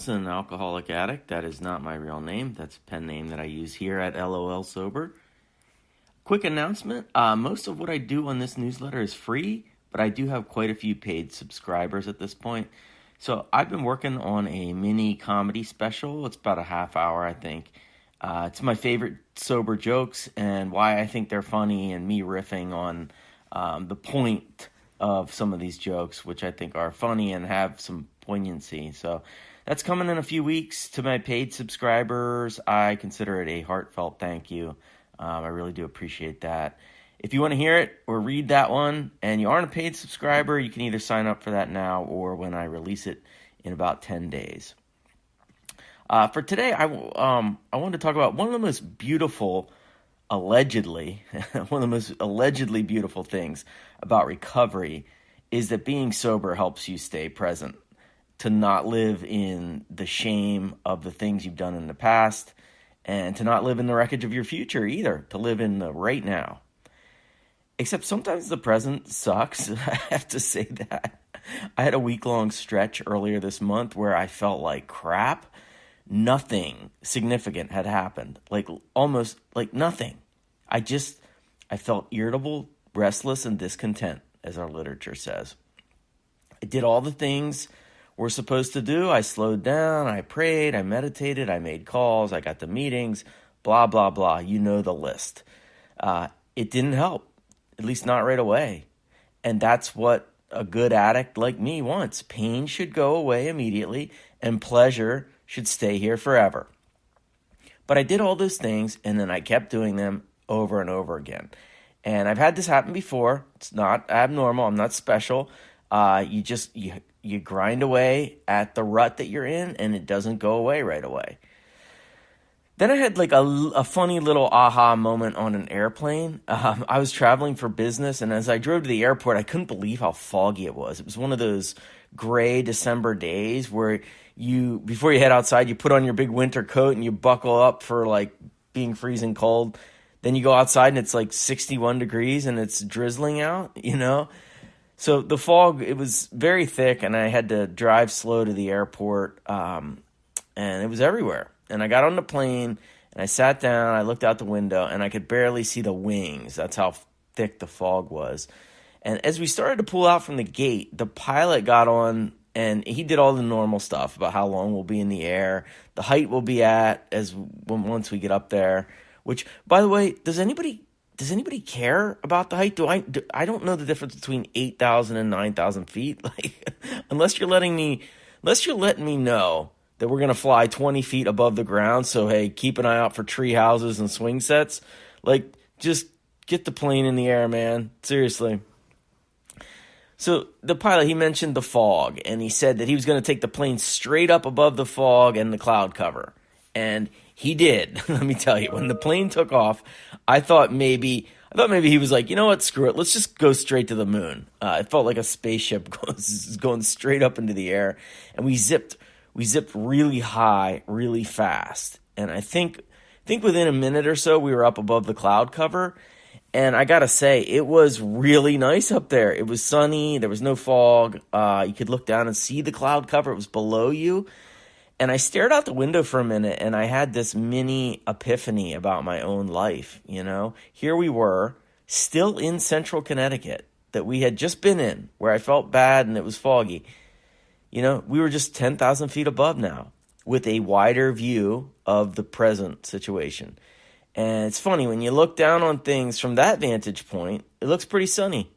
An alcoholic addict. That is not my real name. That's a pen name that I use here at LOL Sober. Quick announcement. Most of what I do on this newsletter is free, but I do have quite a few paid subscribers at this point. So I've been working on a mini comedy special. It's about a half hour, I think. It's my favorite sober jokes and why I think they're funny, and me riffing on the point of some of these jokes, which I think are funny and have some poignancy. So that's coming in a few weeks. To my paid subscribers, I consider it a heartfelt thank you. I really do appreciate that. If you want to hear it or read that one and you aren't a paid subscriber, you can either sign up for that now or when I release it in about 10 days. For today, I wanted to talk about one of the most beautiful, allegedly, one of the most allegedly beautiful things about recovery is that being sober helps you stay present, to not live in the shame of the things you've done in the past, and to not live in the wreckage of your future either, to live in the right now. Except sometimes the present sucks. I have to say that. I had a week-long stretch earlier this month where I felt like crap. Nothing significant had happened. Almost like nothing. I felt irritable, restless, and discontent, as our literature says. I did all the things we're supposed to do. I slowed down, I prayed, I meditated, I made calls, I got to meetings, blah, blah, blah. You know the list. It didn't help, at least not right away. And that's what a good addict like me wants. Pain should go away immediately, and pleasure should stay here forever. But I did all those things, and then I kept doing them over and over again. And I've had this happen before. It's not abnormal. I'm not special. You grind away at the rut that you're in, and it doesn't go away right away. Then I had a funny little aha moment on an airplane. I was traveling for business, and as I drove to the airport, I couldn't believe how foggy it was. It was one of those gray December days where before you head outside, you put on your big winter coat and you buckle up for being freezing cold. Then you go outside and it's 61 degrees and it's drizzling out, So the fog, it was very thick, and I had to drive slow to the airport, and it was everywhere. And I got on the plane, and I sat down, I looked out the window, and I could barely see the wings. That's how thick the fog was. And as we started to pull out from the gate, the pilot got on, and he did all the normal stuff about how long we'll be in the air, the height we'll be at once we get up there, which, by the way, does anybody care about the height? I don't know the difference between 8,000 and 9,000 feet. Unless you're letting me know that we're going to fly 20 feet above the ground. So, hey, keep an eye out for tree houses and swing sets. Just get the plane in the air, man. Seriously. So the pilot, he mentioned the fog, and he said that he was going to take the plane straight up above the fog and the cloud cover. And he did. Let me tell you, when the plane took off, I thought maybe he was like, you know what, screw it. Let's just go straight to the moon. It felt like a spaceship going straight up into the air. And we zipped really high, really fast. And I think within a minute or so, we were up above the cloud cover. And I got to say, it was really nice up there. It was sunny. There was no fog. You could look down and see the cloud cover. It was below you. And I stared out the window for a minute, and I had this mini epiphany about my own life, Here we were, still in central Connecticut, that we had just been in, where I felt bad and it was foggy. We were just 10,000 feet above now, with a wider view of the present situation. And it's funny, when you look down on things from that vantage point, it looks pretty sunny.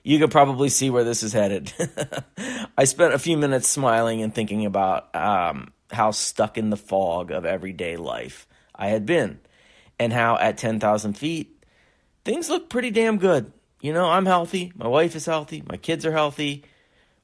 You can probably see where this is headed. I spent a few minutes smiling and thinking about how stuck in the fog of everyday life I had been, and how at 10,000 feet, things look pretty damn good. I'm healthy. My wife is healthy. My kids are healthy.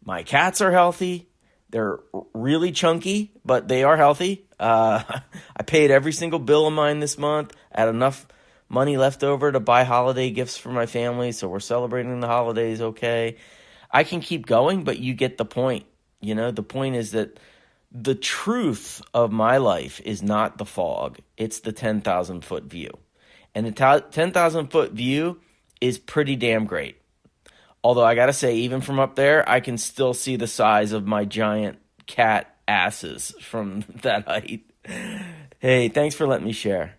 My cats are healthy. They're really chunky, but they are healthy. I paid every single bill of mine this month. I had enough money left over to buy holiday gifts for my family, so we're celebrating the holidays okay. I can keep going, but you get the point. The point is that the truth of my life is not the fog. It's the 10,000-foot view. And the 10,000-foot view is pretty damn great. Although I got to say, even from up there, I can still see the size of my giant cat asses from that height. Hey, thanks for letting me share.